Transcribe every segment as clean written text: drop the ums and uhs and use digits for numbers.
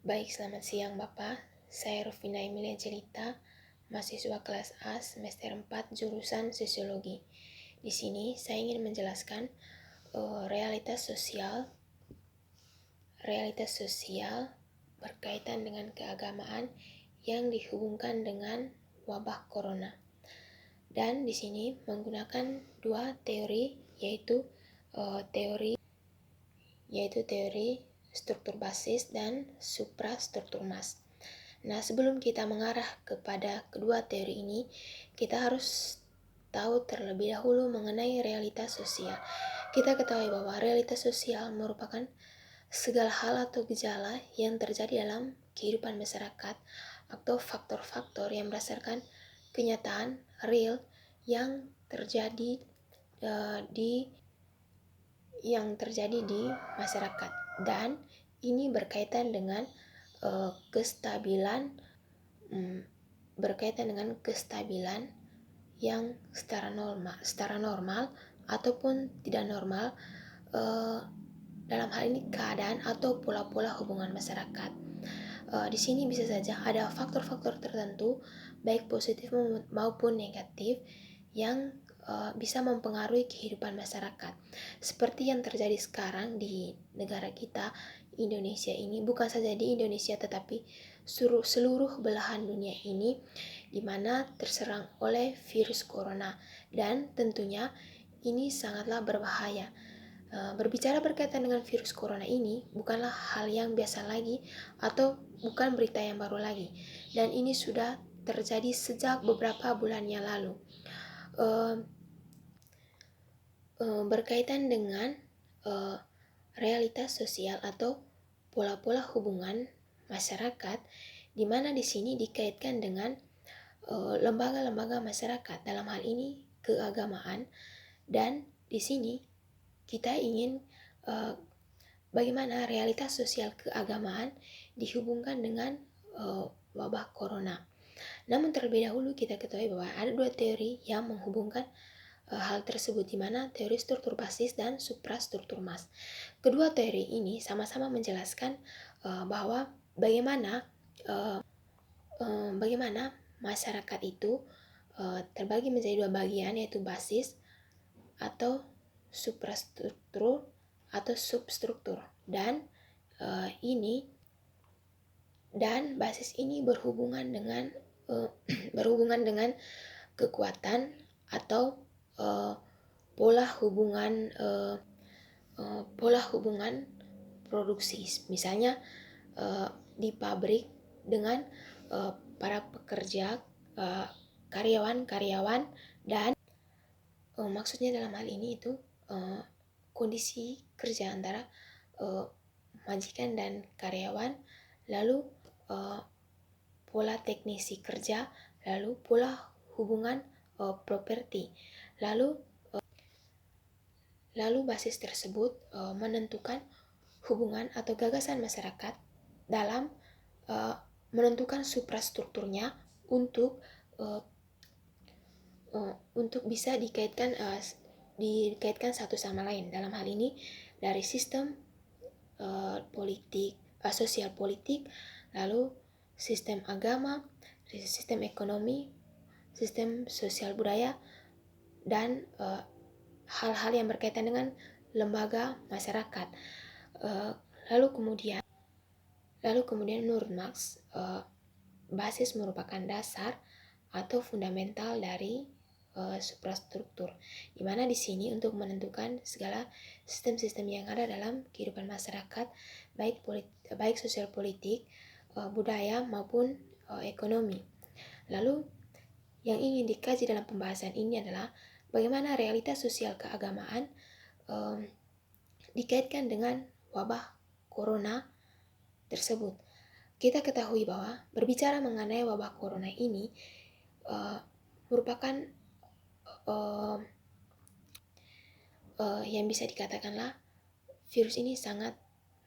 Baik, selamat siang Bapak. Saya Rufina Emilia Jelita, mahasiswa kelas A semester 4 jurusan Sosiologi. Di sini saya ingin menjelaskan realitas sosial berkaitan dengan keagamaan yang dihubungkan dengan wabah corona. Dan di sini menggunakan dua teori, yaitu teori struktur basis dan suprastruktur mass. Nah, sebelum kita mengarah kepada kedua teori ini, kita harus tahu terlebih dahulu mengenai realitas sosial. Kita ketahui bahwa realitas sosial merupakan segala hal atau gejala yang terjadi dalam kehidupan masyarakat atau faktor-faktor yang berdasarkan kenyataan real yang terjadi di masyarakat, dan ini berkaitan dengan kestabilan yang secara normal ataupun tidak normal, dalam hal ini keadaan atau pola-pola hubungan masyarakat. Di sini bisa saja ada faktor-faktor tertentu baik positif maupun negatif yang bisa mempengaruhi kehidupan masyarakat. Seperti yang terjadi sekarang di negara kita, Indonesia ini, bukan saja di Indonesia tetapi seluruh belahan dunia ini di mana terserang oleh virus corona, dan tentunya ini sangatlah berbahaya. Berbicara berkaitan dengan virus corona ini bukanlah hal yang biasa lagi atau bukan berita yang baru lagi, dan ini sudah terjadi sejak beberapa bulan yang lalu. Berkaitan dengan realitas sosial atau pola-pola hubungan masyarakat, di mana di sini dikaitkan dengan lembaga-lembaga masyarakat, dalam hal ini keagamaan, dan di sini kita ingin bagaimana realitas sosial keagamaan dihubungkan dengan wabah corona. Namun terlebih dahulu kita ketahui bahwa ada dua teori yang menghubungkan hal tersebut, di mana teori struktur basis dan suprastruktur mass. Kedua teori ini sama-sama menjelaskan bahwa bagaimana masyarakat itu terbagi menjadi dua bagian, yaitu basis atau suprastruktur atau substruktur, dan basis ini berhubungan dengan kekuatan atau pola hubungan produksi. Misalnya di pabrik dengan para pekerja, karyawan, dan maksudnya dalam hal ini itu kondisi kerja antara majikan dan karyawan, lalu pola teknisi kerja, lalu pola hubungan properti, lalu basis tersebut menentukan hubungan atau gagasan masyarakat dalam menentukan suprastrukturnya untuk bisa dikaitkan satu sama lain. Dalam hal ini dari sistem sosial politik, lalu sistem agama, sistem ekonomi, sistem sosial budaya, dan hal-hal yang berkaitan dengan lembaga masyarakat. Lalu kemudian menurut Marx, basis merupakan dasar atau fundamental dari suprastruktur, di mana di sini untuk menentukan segala sistem-sistem yang ada dalam kehidupan masyarakat, baik sosial politik, budaya maupun ekonomi. Lalu yang ingin dikaji dalam pembahasan ini adalah bagaimana realitas sosial keagamaan dikaitkan dengan wabah corona tersebut. Kita ketahui bahwa berbicara mengenai wabah corona ini merupakan yang bisa dikatakanlah virus ini sangat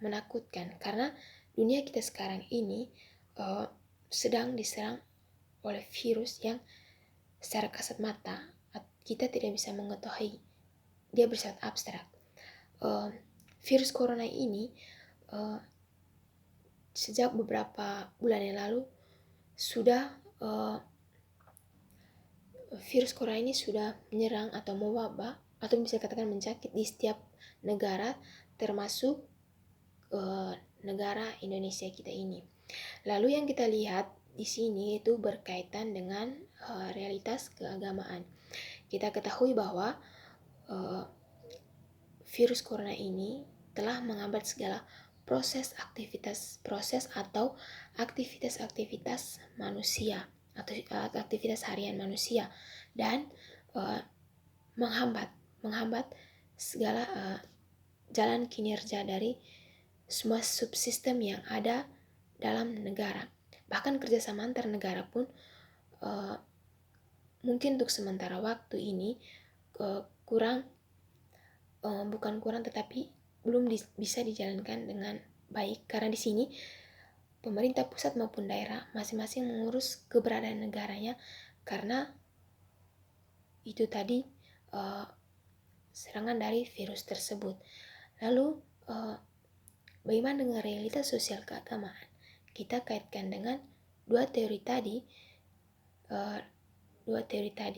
menakutkan, karena dunia kita sekarang ini sedang diserang oleh virus yang secara kasat mata kita tidak bisa mengetahui, dia bersifat abstrak. Virus corona ini sejak beberapa bulan yang lalu sudah virus corona ini sudah menyerang atau mewabah atau bisa katakan menjangkit di setiap negara, termasuk negara Indonesia kita ini. Lalu yang kita lihat di sini itu berkaitan dengan realitas keagamaan. Kita ketahui bahwa virus corona ini telah menghambat segala proses atau aktivitas manusia atau aktivitas harian manusia, dan menghambat segala jalan kinerja dari semua subsistem yang ada dalam negara. Bahkan kerjasama antar negara pun mungkin untuk sementara waktu ini bukan kurang tetapi belum bisa dijalankan dengan baik, karena di sini pemerintah pusat maupun daerah masing-masing mengurus keberadaan negaranya, karena itu tadi serangan dari virus tersebut. Lalu bagaimana dengan realitas sosial keagamaan? Kita kaitkan dengan dua teori tadi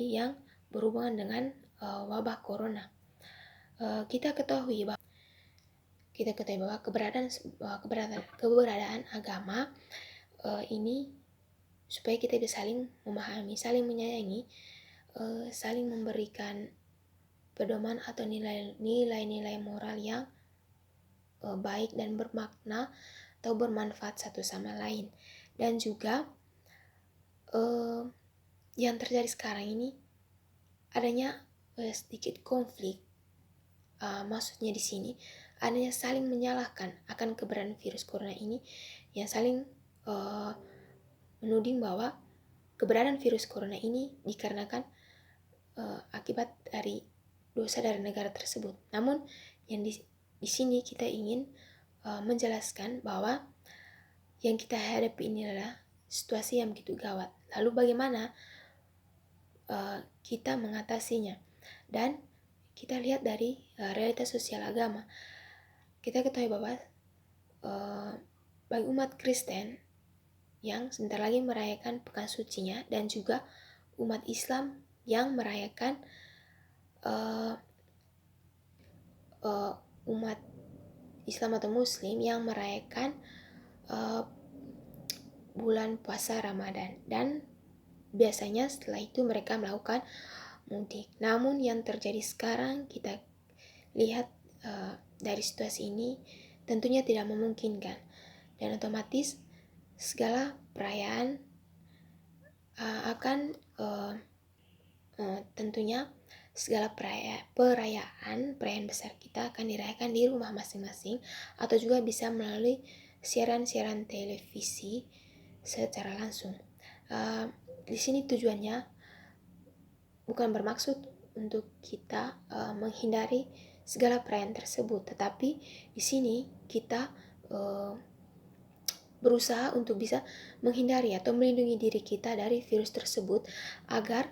yang berhubungan dengan wabah corona. Kita ketahui bahwa keberadaan agama ini supaya kita bisa saling memahami, saling menyayangi, saling memberikan pedoman atau nilai-nilai moral yang baik dan bermakna atau bermanfaat satu sama lain. Dan juga yang terjadi sekarang ini adanya sedikit konflik. Maksudnya di sini adanya saling menyalahkan akan keberadaan virus corona ini, yang saling menuding bahwa keberadaan virus corona ini dikarenakan akibat dari dosa dari negara tersebut. Namun yang di sini kita ingin menjelaskan bahwa yang kita hadapi ini adalah situasi yang begitu gawat. Lalu bagaimana kita mengatasinya? Dan kita lihat dari realitas sosial agama. Kita ketahui bahwa bagi umat Kristen yang sebentar lagi merayakan pekan sucinya, dan juga umat Islam yang merayakan umat Islam atau Muslim yang merayakan bulan puasa Ramadan, dan biasanya setelah itu mereka melakukan mudik. Namun yang terjadi sekarang kita lihat dari situasi ini tentunya tidak memungkinkan, dan otomatis segala perayaan akan tentunya segala perayaan besar kita akan dirayakan di rumah masing-masing, atau juga bisa melalui siaran-siaran televisi secara langsung. Di sini tujuannya bukan bermaksud untuk kita menghindari segala perayaan tersebut, tetapi di sini kita berusaha untuk bisa menghindari atau melindungi diri kita dari virus tersebut agar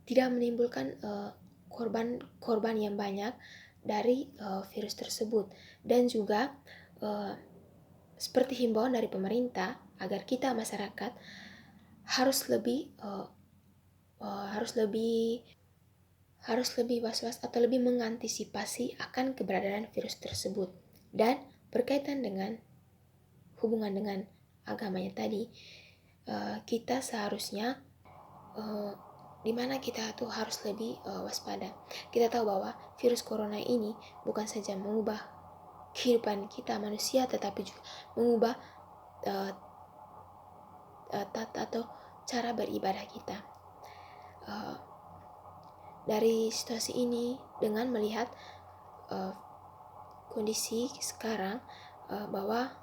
tidak menimbulkan korban yang banyak dari virus tersebut. Dan juga seperti himbauan dari pemerintah agar kita masyarakat harus lebih was-was atau lebih mengantisipasi akan keberadaan virus tersebut. Dan berkaitan dengan hubungan dengan agamanya tadi, kita seharusnya dimana kita tuh harus lebih waspada. Kita tahu bahwa virus corona ini bukan saja mengubah kehidupan kita manusia, tetapi juga mengubah tata atau cara beribadah kita. Dari situasi ini, dengan melihat kondisi sekarang bahwa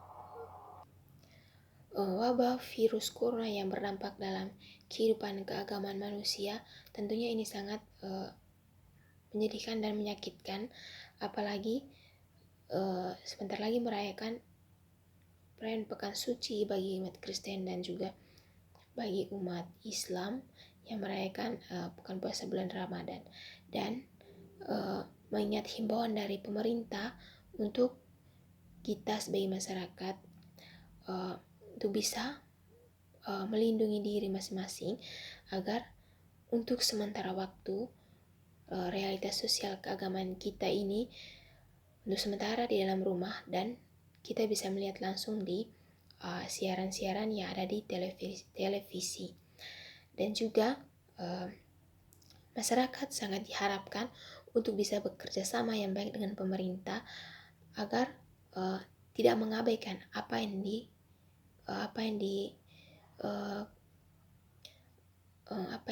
wabah virus corona yang berdampak dalam kehidupan keagamaan manusia, tentunya ini sangat menyedihkan dan menyakitkan, apalagi sebentar lagi merayakan perayaan pekan suci bagi umat Kristen dan juga bagi umat Islam yang merayakan pekan puasa bulan Ramadan. Dan mengingat himbauan dari pemerintah untuk kita sebagai masyarakat untuk bisa melindungi diri masing-masing agar untuk sementara waktu realitas sosial keagamaan kita ini untuk sementara di dalam rumah, dan kita bisa melihat langsung di siaran-siaran yang ada di televisi. Dan juga masyarakat sangat diharapkan untuk bisa bekerja sama yang baik dengan pemerintah agar tidak mengabaikan apa yang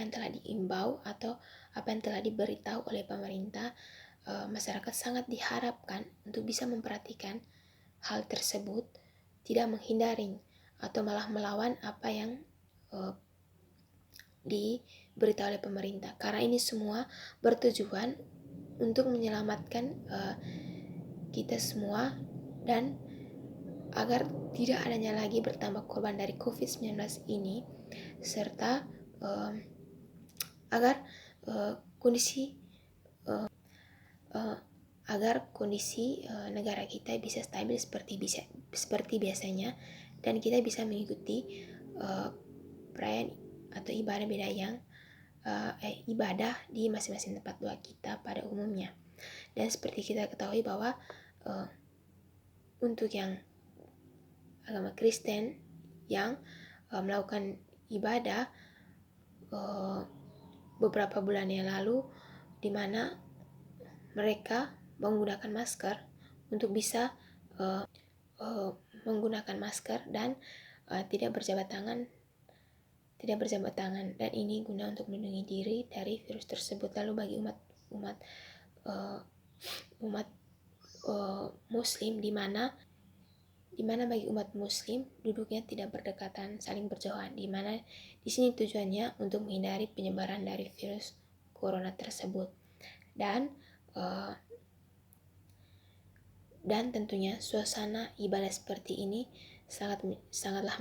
telah diimbau atau apa yang telah diberitahu oleh pemerintah. Masyarakat sangat diharapkan untuk bisa memperhatikan hal tersebut, tidak menghindari atau malah melawan apa yang diberitahu oleh pemerintah, karena ini semua bertujuan untuk menyelamatkan kita semua dan agar tidak adanya lagi bertambah korban dari COVID-19 ini, serta agar kondisi negara kita bisa stabil seperti biasanya, dan kita bisa mengikuti perayaan atau ibadah di masing-masing tempat doa kita pada umumnya. Dan seperti kita ketahui bahwa untuk yang agama Kristen yang melakukan ibadah beberapa bulan yang lalu, di mana mereka menggunakan masker untuk bisa menggunakan masker dan tidak berjabat tangan, dan ini guna untuk melindungi diri dari virus tersebut. Lalu bagi umat Muslim, di mana bagi umat Muslim duduknya tidak berdekatan, saling berjauhan, di mana di sini tujuannya untuk menghindari penyebaran dari virus corona tersebut. Dan tentunya suasana ibadah seperti ini sangatlah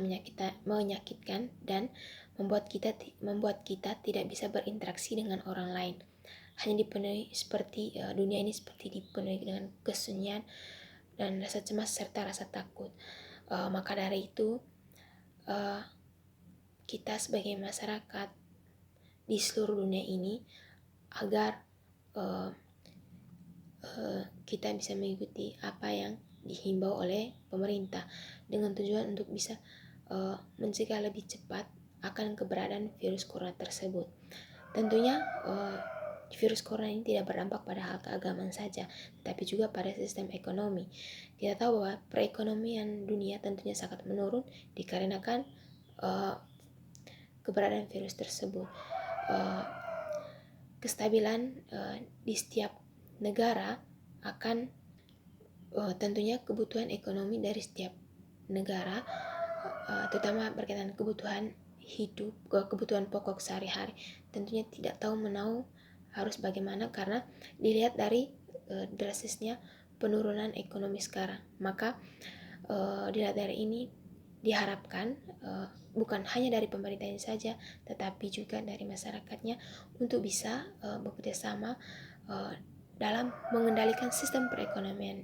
menyakitkan dan membuat kita tidak bisa berinteraksi dengan orang lain. Hanya dipenuhi dunia ini seperti dipenuhi dengan kesunyian dan rasa cemas serta rasa takut. Maka dari itu kita sebagai masyarakat di seluruh dunia ini agar kita bisa mengikuti apa yang dihimbau oleh pemerintah dengan tujuan untuk bisa mencegah lebih cepat akan keberadaan virus corona tersebut. Tentunya virus corona ini tidak berdampak pada hal keagamaan saja, tapi juga pada sistem ekonomi. Kita tahu bahwa perekonomian dunia tentunya sangat menurun dikarenakan keberadaan virus tersebut. Kestabilan di setiap negara akan tentunya kebutuhan ekonomi dari setiap negara, terutama berkaitan kebutuhan hidup, kebutuhan pokok sehari-hari, tentunya tidak tahu menau harus bagaimana, karena dilihat dari drastisnya penurunan ekonomi sekarang. Maka dilihat dari ini diharapkan bukan hanya dari pemerintah ini saja, tetapi juga dari masyarakatnya untuk bisa bekerja sama dalam mengendalikan sistem perekonomian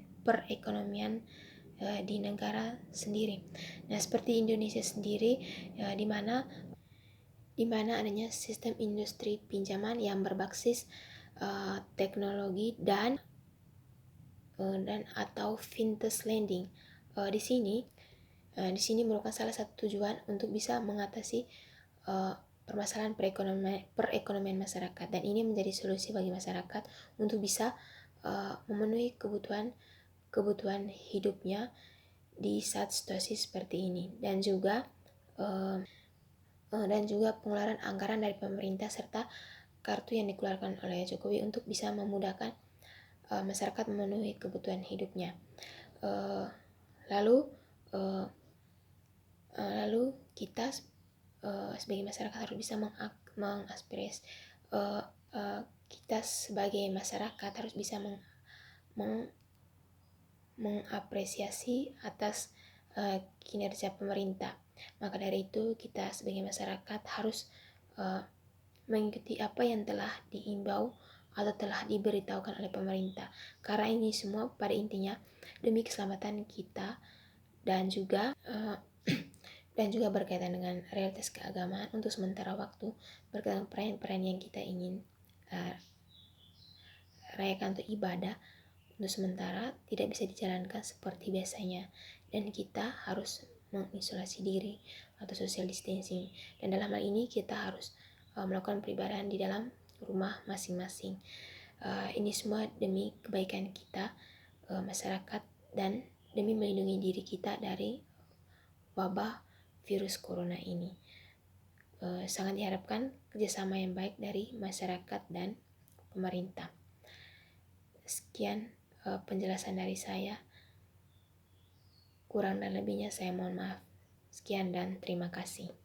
di negara sendiri. Nah, seperti Indonesia sendiri, di mana adanya sistem industri pinjaman yang berbasis teknologi dan atau fintech lending. Di sini merupakan salah satu tujuan untuk bisa mengatasi permasalahan perekonomian masyarakat, dan ini menjadi solusi bagi masyarakat untuk bisa memenuhi kebutuhan hidupnya di saat situasi seperti ini, dan juga pengeluaran anggaran dari pemerintah serta kartu yang dikeluarkan oleh Jokowi untuk bisa memudahkan masyarakat memenuhi kebutuhan hidupnya. Lalu kita sebagai masyarakat harus bisa kita sebagai masyarakat harus bisa mengapresiasi atas kinerja pemerintah. Maka dari itu kita sebagai masyarakat harus mengikuti apa yang telah diimbau atau telah diberitahukan oleh pemerintah, karena ini semua pada intinya demi keselamatan kita dan juga dan juga berkaitan dengan realitas keagamaan untuk sementara waktu, berkaitan perayaan-perayaan yang kita ingin rayakan untuk ibadah, untuk sementara tidak bisa dijalankan seperti biasanya, dan kita harus mengisolasi diri atau social distancing. Dan dalam hal ini kita harus melakukan peribadahan di dalam rumah masing-masing. Ini semua demi kebaikan kita, masyarakat, dan demi melindungi diri kita dari wabah virus corona ini. Sangat diharapkan kerjasama yang baik dari masyarakat dan pemerintah. Sekian penjelasan dari saya. Kurang dan lebihnya saya mohon maaf. Sekian dan terima kasih.